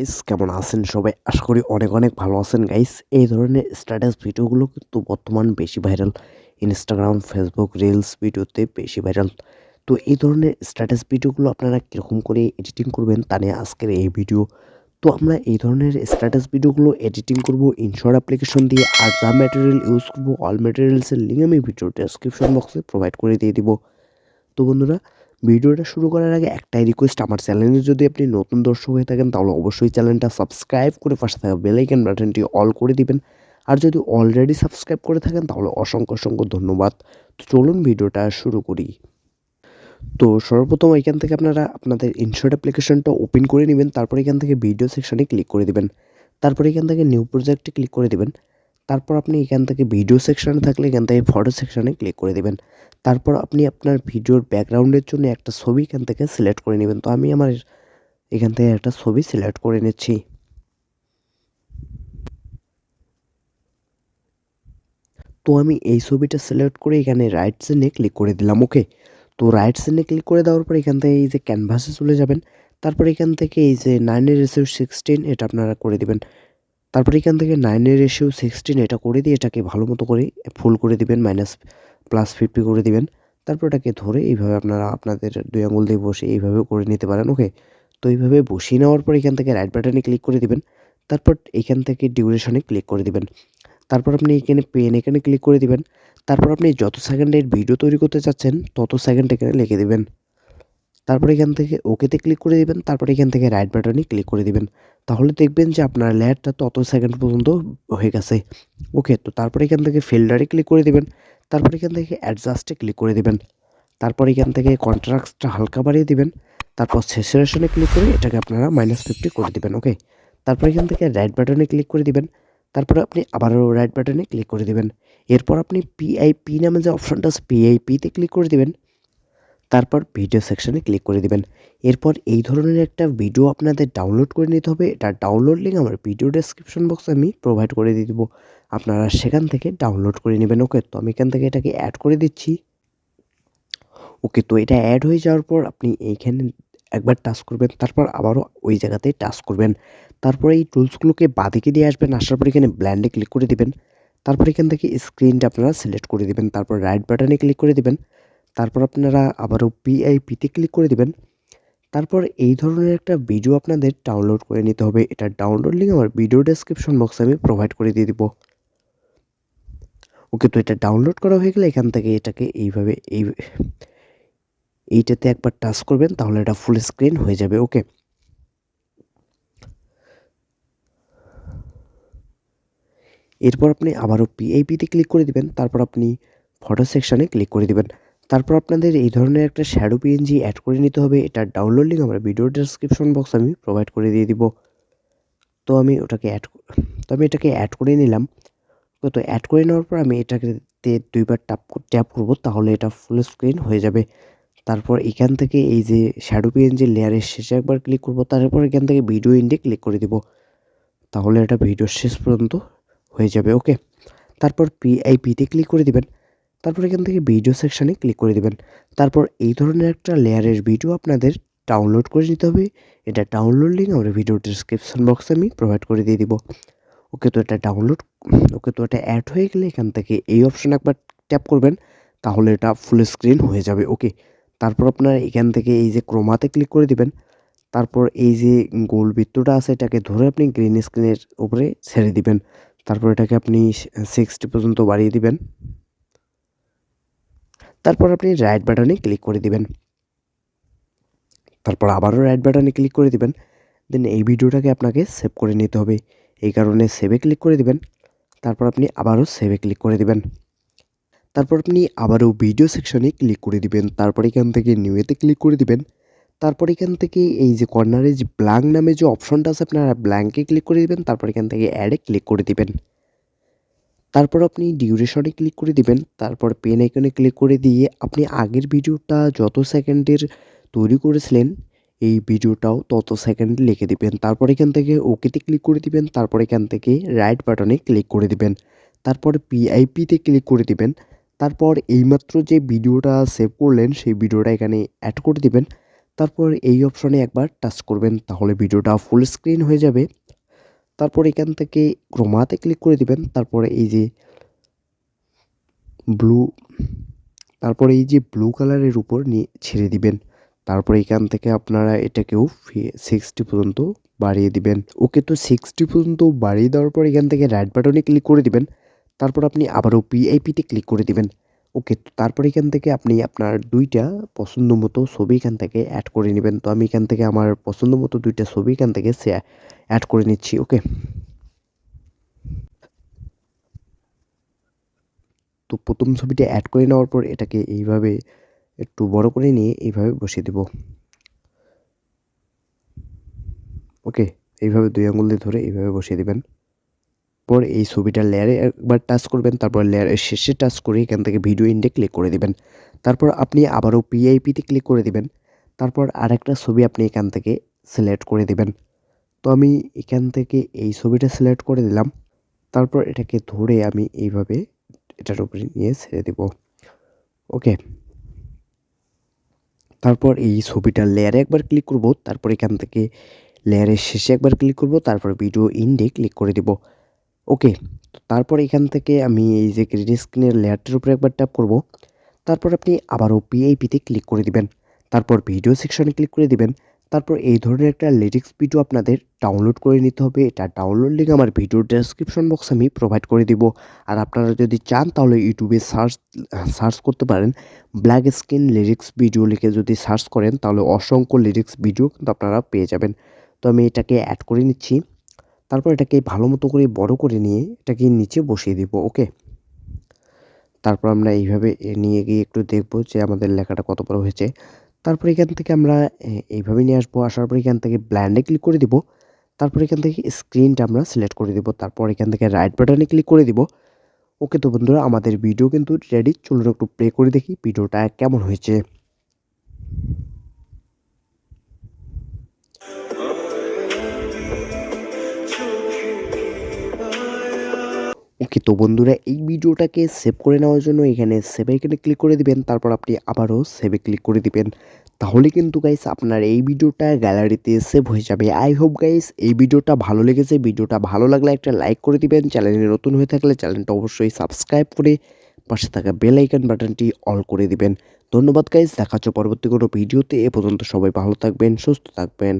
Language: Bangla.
গাইস, কেমন আছেন সবাই? আশা করি অনেক ভালো আছেন গাইস। এই ধরনের স্ট্যাটাস ভিডিওগুলো কিন্তু বর্তমান বেশি ভাইরাল। ইনস্টাগ্রাম, ফেসবুক রিলস ভিডিওতে বেশি ভাইরাল। তো এই ধরনের স্ট্যাটাস ভিডিওগুলো আপনারা কীরকম করে এডিটিং করবেন তা নিয়ে আজকের এই ভিডিও। তো আমরা এই ধরনের স্ট্যাটাস ভিডিওগুলো এডিটিং করব ইনশট অ্যাপ্লিকেশন দিয়ে। আর যা ম্যাটেরিয়াল ইউজ করব অল ম্যাটেরিয়ালসের লিঙ্ক আমি ভিডিও ডেসক্রিপশন বক্সে প্রোভাইড করে দিয়ে দিব। তো বন্ধুরা, ভিডিওটা শুরু করার আগে একটাই রিকোয়েস্ট, আমার চ্যানেলে যদি আপনি নতুন দর্শক হয়ে থাকেন তাহলে অবশ্যই চ্যানেলটা সাবস্ক্রাইব করে পাশে থাকা বেল আইকন বাটনটি অল করে দিবেন। আর যদি অলরেডি সাবস্ক্রাইব করে থাকেন তাহলে অসংখ্য ধন্যবাদ। তো চলুন ভিডিওটা শুরু করি। তো সর্বপ্রথম এখান থেকে আপনারা আপনাদের ইনশট অ্যাপ্লিকেশনটা ওপেন করে নেবেন। তারপর এখান থেকে ভিডিও সেকশনে ক্লিক করে দিবেন। তারপর এখান থেকে নিউ প্রজেক্টে ক্লিক করে দিবেন। তারপর আপনি এখান থেকে ভিডিও সেকশনে থাকলে এখান থেকে ফটো সেকশনে ক্লিক করে দিবেন। তারপর আপনি আপনার ভিডিওর ব্যাকগ্রাউন্ডের জন্য একটা ছবি এখান থেকে সিলেক্ট করে নেবেন। তো আমি আমার এখান থেকে একটা ছবি সিলেক্ট করে নিচ্ছি। তো আমি এই ছবিটা সিলেক্ট করে এখানে রাইট সাইডে ক্লিক করে দিলাম। ওকে, তো রাইট সাইডে ক্লিক করে দেওয়ার পর এখান থেকে এই যে ক্যানভাসে চলে যাবেন। তারপর এখান থেকে এই যে 9:16 এটা আপনারা করে দিবেন। তারপর এখান থেকে 9:16 এটা করে দিয়ে এটাকে ভালো মতো করে ফুল করে দিবেন, +50 করে দিবেন। তারপর এটাকে ধরে এইভাবে আপনারা আপনাদের 2 আঙুল দিয়ে বসে এইভাবে করে নিতে পারেন। ওকে, তো এইভাবে বসিয়ে নেওয়ার পর এখান থেকে রাইট বাটনে ক্লিক করে দিবেন। তারপর এখান থেকে ডিউরেশনে ক্লিক করে দিবেন। তারপর আপনি এখানে পেন এখানে ক্লিক করে দিবেন। তারপর আপনি যত সেকেন্ডের ভিডিও তৈরি করতে চাচ্ছেন তত সেকেন্ড এখানে লিখে দিবেন। তারপর এখান থেকে ওকেতে ক্লিক করে দিবেন। তারপর এখান থেকে রাইট বাটনে ক্লিক করে দিবেন। তাহলে দেখবেন যে আপনার লেয়ারটা তত সেকেন্ড পর্যন্ত হয়ে গেছে। ওকে, তো তারপর এখান থেকে ফিল্টারে ক্লিক করে দিবেন। তারপর এখান থেকে অ্যাডজাস্টে ক্লিক করে দিবেন। তারপর এখান থেকে কন্ট্রাস্টটা হালকা বাড়িয়ে দিবেন। তারপর স্যাচুরেশনে ক্লিক করে এটাকে আপনারা -50 করে দিবেন। ওকে, তারপর এখান থেকে রাইট বাটনে ক্লিক করে দিবেন। তারপরে আপনি আবারও রাইট বাটনে ক্লিক করে দিবেন। এরপর আপনি পিআইপি নামে যে অপশনটা আছে পিআইপিতে ক্লিক করে দিবেন। তারপর ভিডিও সেকশনে ক্লিক করে দিবেন। এরপর এই ধরনের একটা ভিডিও আপনাদের ডাউনলোড করে নিতে হবে। এটার ডাউনলোড লিঙ্ক আমার ভিডিও ডেসক্রিপশন বক্সে আমি প্রোভাইড করে দিয়ে দিব। আপনারা সেখান থেকে ডাউনলোড করে নেবেন। ওকে, তো আমি এখান থেকে এটাকে অ্যাড করে দিচ্ছি। ওকে, তো এটা অ্যাড হয়ে যাওয়ার পর আপনি এইখানে একবার টাচ করবেন, তারপর আবারও ওই জায়গাতেই টাচ করবেন। তারপরে এই টুলসগুলোকে বাঁদিকে নিয়ে আসবেন, আসার পর এখানে ব্ল্যান্ডে ক্লিক করে দিবেন। তারপর এখান থেকে স্ক্রিনটা আপনারা সিলেক্ট করে দিবেন। তারপর রাইট বাটনে ক্লিক করে দিবেন। তারপর আপনারা আবারও পিআইপিতে ক্লিক করে দিবেন। তারপর এই ধরনের একটা ভিডিও আপনাদের ডাউনলোড করে নিতে হবে। এটার ডাউনলোড লিঙ্ক আমার ভিডিও ডেসক্রিপশন বক্সে আমি প্রোভাইড করে দিয়ে দিব। ওকে, তো এটা ডাউনলোড করা হয়ে গেলে এখান থেকে এটাকে এইভাবে এইটাতে একবার টাচ করবেন, তাহলে এটা ফুল স্ক্রিন হয়ে যাবে। ওকে, এরপর আপনি আবারও পিআইপিতে ক্লিক করে দিবেন। তারপর আপনি ফটো সেকশনে ক্লিক করে দিবেন। তারপর আপনাদের এই ধরনের একটা শ্যাডো পিএনজি অ্যাড করে নিতে হবে। এটার ডাউনলোড লিঙ্ক আমরা ভিডিও ডেসক্রিপশন বক্স আমি প্রোভাইড করে দিয়ে দিব। তো আমি এটাকে অ্যাড করে নিলাম। তো অ্যাড করে নেওয়ার পর আমি এটাকে 2বার ট্যাপ করব, তাহলে এটা ফুল স্ক্রিন হয়ে যাবে। তারপর এখান থেকে এই যে শ্যাডো পিএনজি লেয়ারের শেষে একবার ক্লিক করব। তারপর এখান থেকে ভিডিও ইন্ডে ক্লিক করে দিব, তাহলে এটা ভিডিওর শেষ পর্যন্ত হয়ে যাবে। ওকে, তারপর পিআইপিতে ক্লিক করে দিবেন। তারপর এখান থেকে ভিডিও সেকশনে ক্লিক করে দিবেন। তারপর এই ধরনের একটা লেয়ারের ভিডিও আপনাদের ডাউনলোড করে নিতে হবে। এটা ডাউনলোড লিঙ্ক আমরা ভিডিও ডেসক্রিপশন বক্সে আমি প্রোভাইড করে দিয়ে দিব। ওকে, তো এটা অ্যাড হয়ে গেলে এখান থেকে এই অপশনে একবার ট্যাপ করবেন, তাহলে এটা ফুল স্ক্রিন হয়ে যাবে। ওকে, তারপর আপনারা এখান থেকে এই যে ক্রোমাতে ক্লিক করে দিবেন। তারপর এই যে গোল বৃত্তটা আছে এটাকে ধরে আপনি গ্রিন স্ক্রিনের উপরে ছেড়ে দিবেন। তারপর এটাকে আপনি 60 পর্যন্ত বাড়িয়ে দিবেন। তারপর আপনি রাইট বাটনে ক্লিক করে দিবেন। তারপর আবারও রাইট বাটনে ক্লিক করে দিবেন। দেন এই ভিডিওটাকে আপনাকে সেভ করে নিতে হবে। এই কারণে সেভে ক্লিক করে দিবেন। তারপর আপনি আবারও সেভে ক্লিক করে দিবেন। তারপর আপনি আবারও ভিডিও সেকশনে ক্লিক করে দিবেন। তারপর এখান থেকে নিউতে ক্লিক করে দিবেন। তারপর এখান থেকে এই যে কর্নারে যে ব্ল্যাঙ্ক নামে যে অপশনটা আছে আপনারা ব্ল্যাঙ্কে ক্লিক করে দিবেন। তারপর এখান থেকে অ্যাডে ক্লিক করে দিবেন। তারপর আপনি ডিউরেশনে ক্লিক করে দিবেন। তারপর পেন আইকনে ক্লিক করে দিয়ে আপনি আগের ভিডিওটা যত সেকেন্ডের তৈরি করেছিলেন এই ভিডিওটাও তত সেকেন্ড লিখে দিবেন। তারপর এখান থেকে ওকেতে ক্লিক করে দিবেন। তারপর এখান থেকে রাইট বাটনে ক্লিক করে দিবেন। তারপর পিআইপিতে ক্লিক করে দিবেন। তারপর এইমাত্র যে ভিডিওটা সেভ করলেন সেই ভিডিওটা এখানে অ্যাড করে দিবেন। তারপর এই অপশনে একবার টাচ করবেন, তাহলে ভিডিওটা ফুল স্ক্রিন হয়ে যাবে। তারপর এখান থেকে ক্রোমাতে ক্লিক করে দিবেন। তারপরে এই যে ব্লু তারপরে এই যে ব্লু কালারের উপর নিয়ে ছেড়ে দিবেন। তারপরে এখান থেকে আপনারা এটাকেও 60 পর্যন্ত বাড়িয়ে দিবেন। ওকে, তো 60 পর্যন্ত বাড়িয়ে দেওয়ার পর এখান থেকে রাইট বাটনে ক্লিক করে দিবেন। তারপর আপনি আবারও পিআইপিতে ক্লিক করে দিবেন। ওকে, তো তারপর এখান থেকে আপনি আপনার ২ টা পছন্দ মতো ছবি এখান থেকে এড করে নিবেন। তো আমি এখান থেকে আমার পছন্দ মতো ২ টা ছবি এখান থেকে এড করে নিচ্ছি। ওকে। তো ১ম ছবিটা এড করে নেওয়ার পর এটাকে এইভাবে একটু বড় করে নিয়ে এইভাবে বসিয়ে দেব। ওকে, এইভাবে ২ আঙুল দিয়ে ধরে এইভাবে বসিয়ে দিবেন। পর এই ছবিটার লেয়ারে একবার টাচ করবেন, তারপর লেয়ারের শেষে টাচ করে এখান থেকে ভিডিও এন্ডে ক্লিক করে দিবেন। তারপর আপনি আবারও পিআইপিতে ক্লিক করে দিবেন। তারপর আরেকটা ছবি আপনি এখান থেকে সিলেক্ট করে দিবেন। তো আমি এখান থেকে এই ছবিটা সিলেক্ট করে দিলাম। তারপর এটাকে ধরে আমি এইভাবে এটার উপরে নিয়ে ছেড়ে দিব। ওকে। তারপর এই ছবিটার লেয়ারে একবার ক্লিক করব। তারপর এখান থেকে লেয়ারের শেষে একবার ক্লিক করব। তারপর ভিডিও এন্ডে ক্লিক করে দিব। ওকে। তারপর এখান থেকে আমি এই যে গ্রিন স্ক্রিনের লেয়ারটার উপরে একবার ট্যাপ করব। তারপর আপনি আবারও পিআইপিতে ক্লিক করে দিবেন। তারপর ভিডিও সেকশনে ক্লিক করে দিবেন। তারপর এই ধরনের একটা লিরিক্স ভিডিও আপনাদের ডাউনলোড করে নিতে হবে। এটা ডাউনলোড লিঙ্ক আমার ভিডিওর ডেসক্রিপশন বক্সে আমি প্রোভাইড করে দিব। আর আপনারা যদি চান তাহলে ইউটিউবে সার্চ করতে পারেন। ব্ল্যাক স্ক্রিন লিরিক্স ভিডিও লিখে যদি সার্চ করেন তাহলে অসংখ্য লিরিক্স ভিডিও কিন্তু আপনারা পেয়ে যাবেন। তো আমি এটাকে অ্যাড করে নিচ্ছি। তারপর এটাকে ভালো মতো করে বড় করে নিয়ে এটাকে নিচে বসিয়ে দিব। ওকে। তারপর আমরা এইভাবে নিয়ে গিয়ে একটু দেখব যে আমাদের লেখাটা কত বড় হয়েছে। তারপর এখান থেকে আমরা এইভাবে নিয়ে আসবো। আসার পর এখান থেকে ব্ল্যান্ডে ক্লিক করে দিব। তারপর এখান থেকে স্ক্রিনটা আমরা সিলেক্ট করে দিব। তারপর এখান থেকে রাইট বাটনে ক্লিক করে দিব। ওকে, তো বন্ধুরা আমাদের ভিডিও কিন্তু রেডি। চলুন একটু প্লে করে দেখি ভিডিওটা কেমন হয়েছে। ওকে, তো বন্ধুরা এই ভিডিওটাকে সেভ করে নেওয়ার জন্য এখানে সেভ আইকনে ক্লিক করে দিবেন। তারপর আপনি আবারও সেভে ক্লিক করে দিবেন। তাহলে কিন্তু গাইস আপনার এই ভিডিওটা গ্যালারিতে সেভ হয়ে যাবে। আই হোপ গাইস এই ভিডিওটা ভালো লেগেছে। ভিডিওটা ভালো লাগলে একটা লাইক করে দিবেন। চ্যানেলে নতুন হয়ে থাকলে চ্যানেলটা অবশ্যই সাবস্ক্রাইব করে পাশে থাকা বেল আইকন বাটনটি অল করে দিবেন। ধন্যবাদ গাইস, দেখা হচ্ছে পরবর্তী কোনো ভিডিওতে। এ পর্যন্ত সবাই ভালো থাকবেন, সুস্থ থাকবেন।